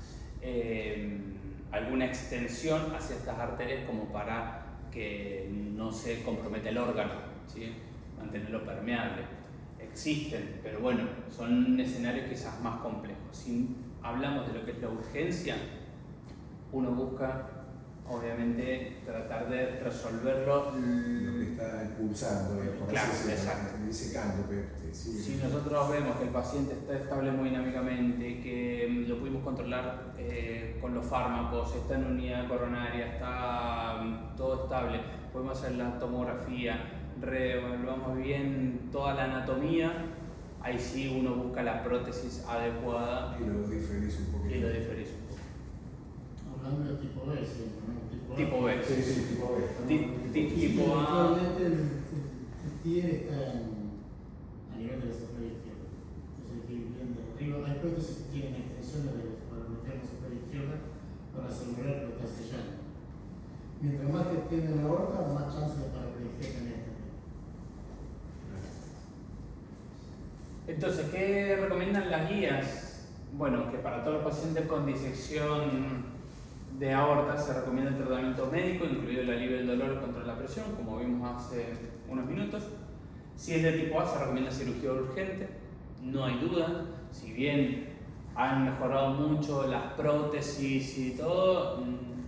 [SPEAKER 1] extensión hacia estas arterias como para que no se comprometa el órgano, ¿sí? Mantenerlo permeable. Existen, pero bueno, son escenarios quizás más complejos. Si hablamos de lo que es la urgencia, uno busca obviamente tratar de resolverlo.
[SPEAKER 4] Lo que está impulsando, por
[SPEAKER 1] Claro,
[SPEAKER 4] así
[SPEAKER 1] exacto.
[SPEAKER 4] decirlo, ese cambio que sigue.
[SPEAKER 1] Si nosotros vemos que el paciente está estable hemodinámicamente, que lo pudimos controlar con los fármacos, está en unidad coronaria, está todo estable, podemos hacer la tomografía, reevaluamos bien toda la anatomía, ahí sí uno busca la prótesis adecuada
[SPEAKER 4] Y lo diferís un poquito.
[SPEAKER 1] y lo diferís un poco.
[SPEAKER 3] Hablando de tipo B, siempre, ¿no?
[SPEAKER 1] Tipo B.
[SPEAKER 4] Sí, sí, tipo B.
[SPEAKER 1] Tipo A.
[SPEAKER 3] Actualmente el TIE está a nivel de la superior izquierda. Entonces, aquí viendo arriba, hay prótesis que tienen extensiones para meter la superior izquierda para asegurar lo que está sellando. Mientras más te extienden la aorta, más chance de paraplegia tenés también.
[SPEAKER 1] Entonces, ¿qué recomiendan las guías? Bueno, que para todos los pacientes con disección de aorta se recomienda el tratamiento médico, incluido el alivio del dolor y control de la presión, como vimos hace unos minutos. Si es de tipo A, se recomienda cirugía urgente, no hay duda. Si bien han mejorado mucho las prótesis y todo,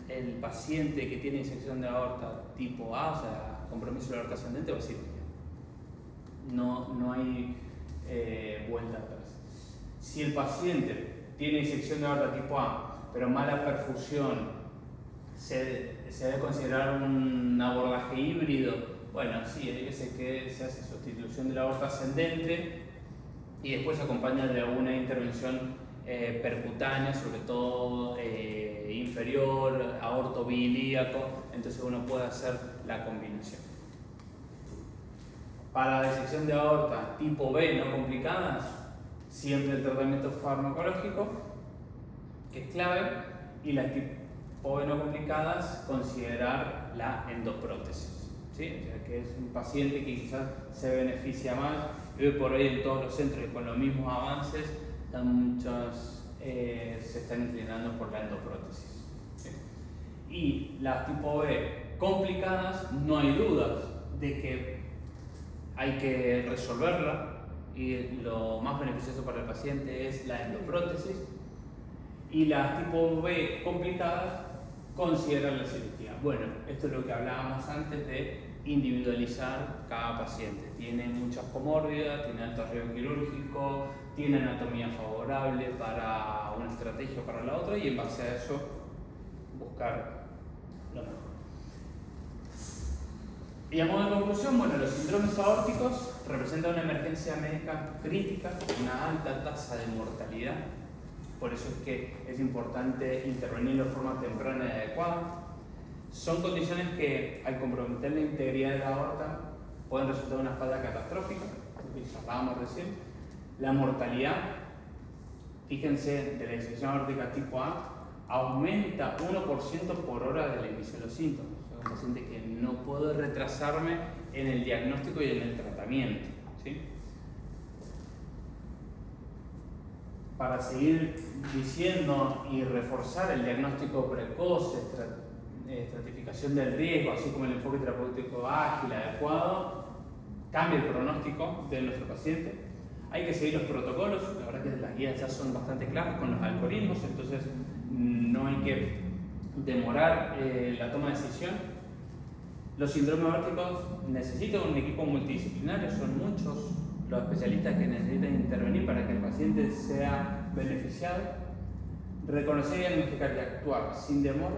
[SPEAKER 1] el paciente que tiene disección de aorta tipo A, o sea, compromiso de la aorta ascendente, va a cirugía. No hay vuelta atrás. Si el paciente tiene disección de aorta tipo A, pero mala perfusión, se debe considerar un abordaje híbrido. Bueno, sí, hay veces que se hace sustitución de la aorta ascendente y después se acompaña de alguna intervención percutánea, sobre todo inferior, aorto bilíaco, entonces uno puede hacer la combinación. Para la disección de aorta tipo B no complicadas, siempre el tratamiento farmacológico, que es clave, y las tipo B no complicadas, considerar la endoprótesis, ¿sí? O sea, que es un paciente que quizás se beneficia más. Hoy por hoy en todos los centros y con los mismos avances, se están inclinando por la endoprótesis, ¿sí? Y las tipo B complicadas, no hay dudas de que hay que resolverla, y lo más beneficioso para el paciente es la endoprótesis. Y las tipo B complicadas consideran la cirugía. Bueno, esto es lo que hablábamos antes de individualizar cada paciente. Tiene muchas comórbidas, tiene alto riesgo quirúrgico, tiene anatomía favorable para una estrategia o para la otra, y en base a eso buscar lo mejor. Y a modo de conclusión, bueno, los síndromes aórticos representan una emergencia médica crítica, una alta tasa de mortalidad. Por eso es que es importante intervenir de forma temprana y adecuada. Son condiciones que, al comprometer la integridad de la aorta, pueden resultar en una falla catastrófica, lo que hablábamos recién. La mortalidad, fíjense, de la disección aórtica tipo A, aumenta 1% por hora de la inicio de los síntomas. Es un paciente que no puedo retrasarme en el diagnóstico y en el tratamiento, ¿sí? Para seguir diciendo y reforzar el diagnóstico precoz, estratificación del riesgo, así como el enfoque terapéutico ágil, adecuado, cambia el pronóstico de nuestro paciente. Hay que seguir los protocolos, la verdad que las guías ya son bastante claras con los algoritmos, entonces no hay que demorar la toma de decisión. Los síndromes aórticos necesitan un equipo multidisciplinario, son muchos los especialistas que necesitan intervenir para que el paciente sea beneficiado. Reconocer, diagnosticar y actuar sin demora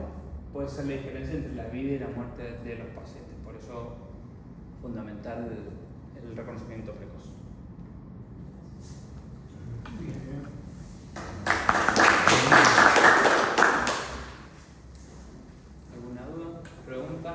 [SPEAKER 1] puede ser la diferencia entre la vida y la muerte de los pacientes. Por eso es fundamental el reconocimiento precoz. ¿Alguna duda? ¿Pregunta?